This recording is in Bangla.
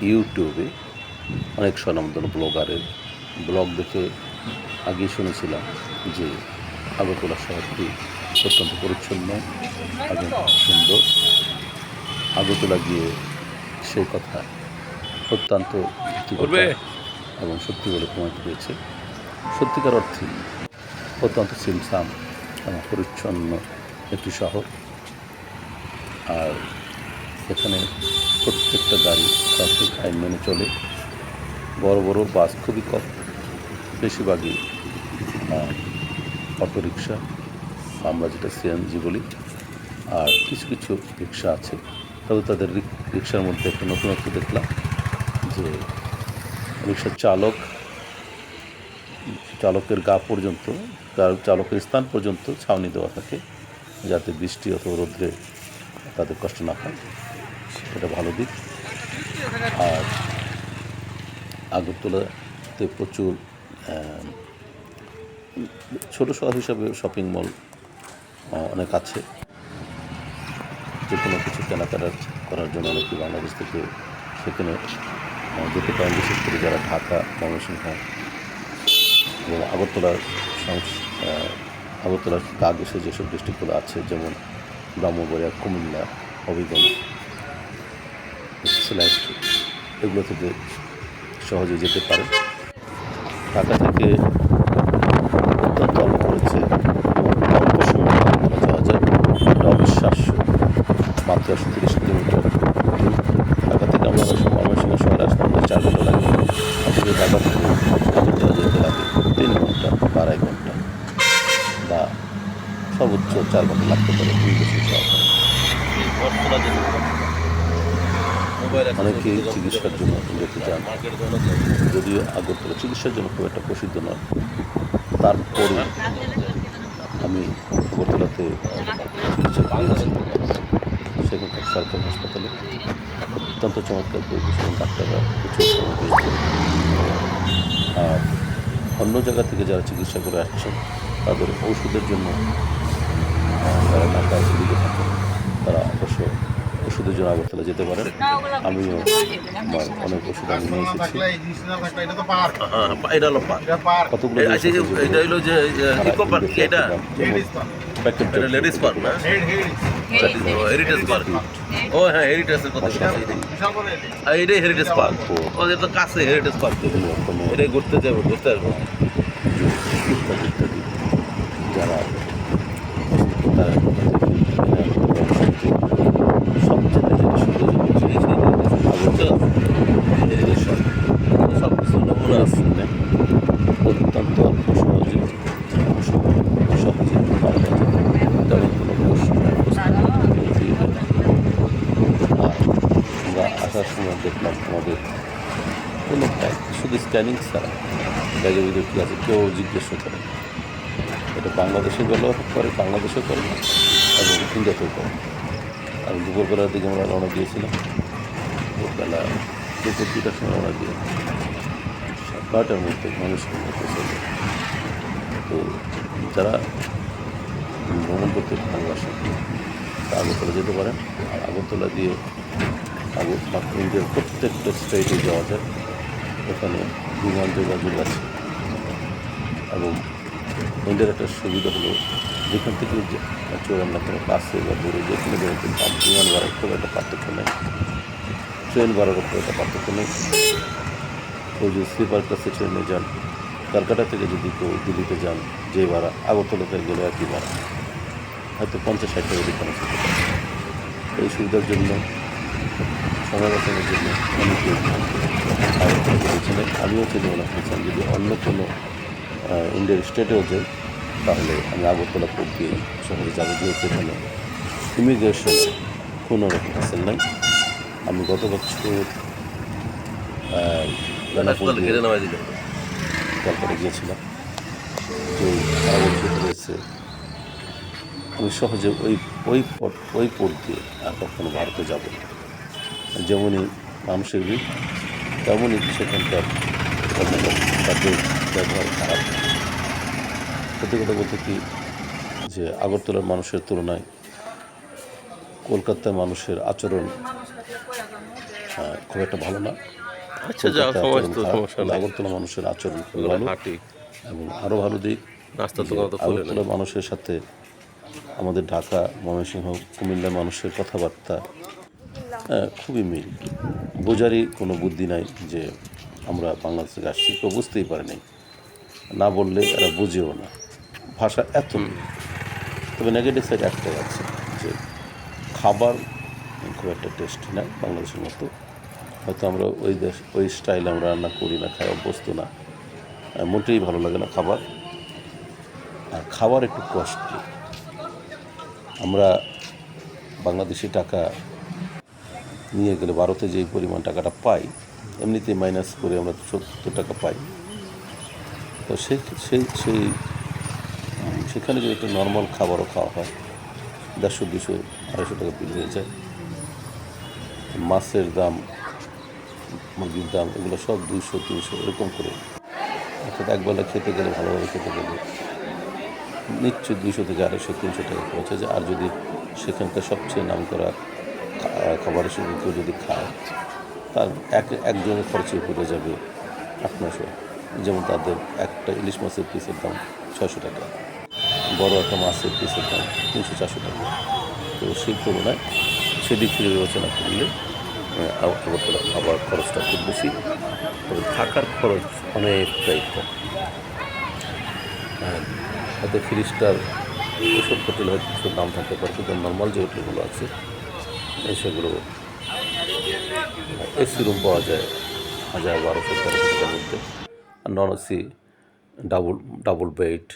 ইউটিউবে অনেক স্বনামধন্য ব্লগারের ব্লগ দেখে আগেই শুনেছিলাম যে আগরতলা শহরটি অত্যন্ত পরিচ্ছন্ন এবং সুন্দর। আগরতলা গিয়ে সেই কথা অত্যন্ত যুক্তিকতা এবং সত্যি বলে প্রমাণিত হয়েছে। সত্যিকার অর্থে অত্যন্ত ছিমছাম এবং পরিচ্ছন্ন একটি শহর। আর এখানে প্রত্যেকটা গাড়ি ট্রাফিক আইন মেনে চলে। বড় বড় বাস খুবই কম, বেশিরভাগই অটোরিকশা, আমরা যেটা সিএনজি বলি। আর কিছু কিছু রিক্সা আছে, তবে তাদের রিক্সার মধ্যে একটা নতুনত্ব দেখলাম যে রিক্সার চালকের গা পর্যন্ত, চালকের স্থান পর্যন্ত ছাউনি দেওয়া থাকে, যাতে বৃষ্টি অথবা রৌদ্রে তাদের কষ্ট না হয়। এটা ভালো দিক। আর আগরতলাতে প্রচুর ছোট শহর হিসাবে শপিং মল অনেক আছে। যে কোনো কিছু কেনাকাটা করার জন্য অনেকে বাংলাদেশ থেকে সেখানে যেতে পারেন, বিশেষ করে যারা ঢাকা, ময়মনসিংহ এবং আগরতলার গা ঘেঁষে যেসব ডিস্ট্রিক্টগুলো আছে, যেমন ব্রাহ্মণবাড়িয়া, কুমিল্লা, হবিগঞ্জ, সিলেট, এগুলো থেকে সহজে যেতে পারে। ঢাকা থেকে অত্যন্ত অল্প পড়েছে, অল্প সময় যাওয়া যায়। এটা অবিশ্বাস্য, মাত্র 130 কিলোমিটার। ঢাকা থেকে আমরা ময়মনসিংহ শহরে আসতে আমাদের 4 ঘন্টা লাগে, আসলে ঢাকা থেকে আগরতলা যেতে লাগে 3 ঘন্টা বা 2.5 ঘন্টা, বা সর্বোচ্চ 4 ঘন্টা লাগতে পারে ইমিগ্রেশন সহকারে। অনেকেই চিকিৎসার জন্য যেতে যান, যদিও আগরতলা চিকিৎসার জন্য খুব একটা প্রসিদ্ধ নয়। তারপরে আমি আগরতলাতে চিকিৎসা করিয়েছি সেখানকার সরকারি হাসপাতালে। অত্যন্ত চমৎকার পরিবেশ এবং ডাক্তাররা প্রচুর সময় দিয়েছে। আর অন্য জায়গা থেকে যারা চিকিৎসা করে আসছেন, তাদের ওষুধের জন্য যারা ঢাকায় দিকে থাকেন, তারা অবশ্য ওষুধের জন্য আগরতলা যেতে পারেন। আমিও আমার অনেক ওষুধ আমি নিয়ে এসেছি। কতগুলো ঘুরতে যাবো, ঘুরতে আসবো। ইত্যাদি যারা সবচেয়ে যেটা সব কিছু নমুনা আছে। অত্যন্ত অল্প সহজে পাওয়া যায়, তেমন কোনো আমরা আসার সময় দেখলাম আমাদের কোনো ব্যাগ, শুধু স্ক্যানিং ছাড়া ব্যাগের ভিতরে কী আছে কেউ জিজ্ঞেসও করে। এটা বাংলাদেশে ব্যবহার করে, বাংলাদেশেও করে এবং ইন্ডিয়াতেও করে। আর দুপুরবেলার দিকে আমরা রওনা দিয়েছিলাম, দুপুর 2টার সময় রওনা দিয়ে 12টার মধ্যে মানুষের মধ্যে চলে। তো যারা ভ্রমণ করতে ভালোবাসেন তা আগরতলা যেতে পারেন। আর আগরতলা দিয়ে ইন্ডিয়ার প্রত্যেকটা স্টেটে যাওয়া যায়। এখানে বিমান যোগাযোগ আছে এবং ইন্ডিয়ার একটা সুবিধা হলো যেখান থেকে চড়েন না কেন, কাছে বা দূরে যেখানে বেরোতে বিমান ভাড়ার খুব একটা পার্থক্য নেই, ট্রেন ভাড়ারও খুব একটা পার্থক্য নেই। কেউ যদি স্লিপার ক্লাসে ট্রেনে যান, ক্যালকাটা থেকে যদি কেউ দিল্লিতে যান, যে ভাড়া আগরতলাতে গেলে একই ভাড়া, হয়তো 50-60 টাকা ডিফারেন্স হতে পারে। এই সুবিধার জন্য, সময় বাঁচানোর জন্য অনেকে আগরতলা বেছে নেয়। আমিও চিনি মনে করছিলাম যদি অন্য কোনো ইন্ডিয়ার স্টেটেও যাই, তাহলে আমি আগরতলা পোর্ট দিয়ে শহরে যাবো, যেহেতু এখানে ইমিগ্রেশন কোনো রকম হাসেল নাই। আমি গত বছর ক্যালকাটা গিয়েছিলাম, তো তারা রয়েছে আমি সহজে ওই পোর্ট দিয়ে আর কখনো ভারতে যাব। যেমনই মানুষের ভিড়, তেমনই সেখানকার তাদের ব্যবহার খারাপ। সত্যি কথা বলতে কি যে আগরতলার মানুষের তুলনায় কলকাতার মানুষের আচরণ খুব একটা ভালো না। আচ্ছা যাও, কলকাতার সময় আচরণ তো খারাপ, সমস্যা কিন্তু নাই। আগরতলা মানুষের আচরণ খুব ওগুলো ভালো। হাঁটি, এবং আরও ভালো দিক নাস্তার যে দোকান তো খুলে নেই। আগরতলার মানুষের সাথে আমাদের ঢাকা, ময়মনসিংহ, কুমিল্লার মানুষের কথাবার্তা খুবই মিল। বোঝারই কোনো বুদ্ধি নাই যে আমরা বাংলাদেশ থেকে আসছি, কেউ বুঝতেই পারে নাই, না বললে এরা বুঝেও না, ভাষা এত মিল। তবে নেগেটিভ সাইড একটাই আছে যে খাবার খুব একটা টেস্টি না বাংলাদেশের মতো। হয়তো আমরা ওই দেশ ওই স্টাইলে আমরা রান্না করি না, খাই অভ্যস্ত না, মোটেই ভালো লাগে না খাবার। আর খাবার একটু কস্টলি। আমরা বাংলাদেশি টাকা নিয়ে গেলে ভারতে যেই পরিমাণ টাকাটা পাই, এমনিতেই মাইনাস করে আমরা 70 টাকা পাই। তো সেই সেই সেই সেখানে যদি একটু নর্মাল খাবারও খাওয়া হয়, 150, 200, 250 টাকা বিল হয়ে যায়। মাছের দাম, মুরগির দাম, এগুলো সব 200, 300 এরকম করে। অর্থাৎ একবেলা খেতে গেলে, ভালোভাবে খেতে গেলে নিশ্চয়ই 200 থেকে 250, 300 টাকা খরচ হয়ে যায়। আর যদি সেখানকার সবচেয়ে নামকরা খাবারের সঙ্গে কেউ যদি খায়, তার একজনের খরচে পড়ে যাবে 800-900। যেমন তাদের একটা ইলিশ মাছের পিসের দাম 600 টাকা, বড় একটা মাছের পিসের দাম 300-400 টাকা। তো সেই তুলনায় সেদিক থেকে বিবেচনা করলে আগরতলা খাবার খরচটা খুব বেশি, তবে থাকার খরচ অনেকটাই কম। হয়তো 3 স্টার এসব হোটেল হয়তো কিছু দাম থাকতে পারে, কিন্তু নর্মাল যে হোটেলগুলো আছে সেগুলো এসি রুম পাওয়া যায় 1000, 1200, 1300 টাকার মধ্যে। আর নন এসি ডাবল বেড,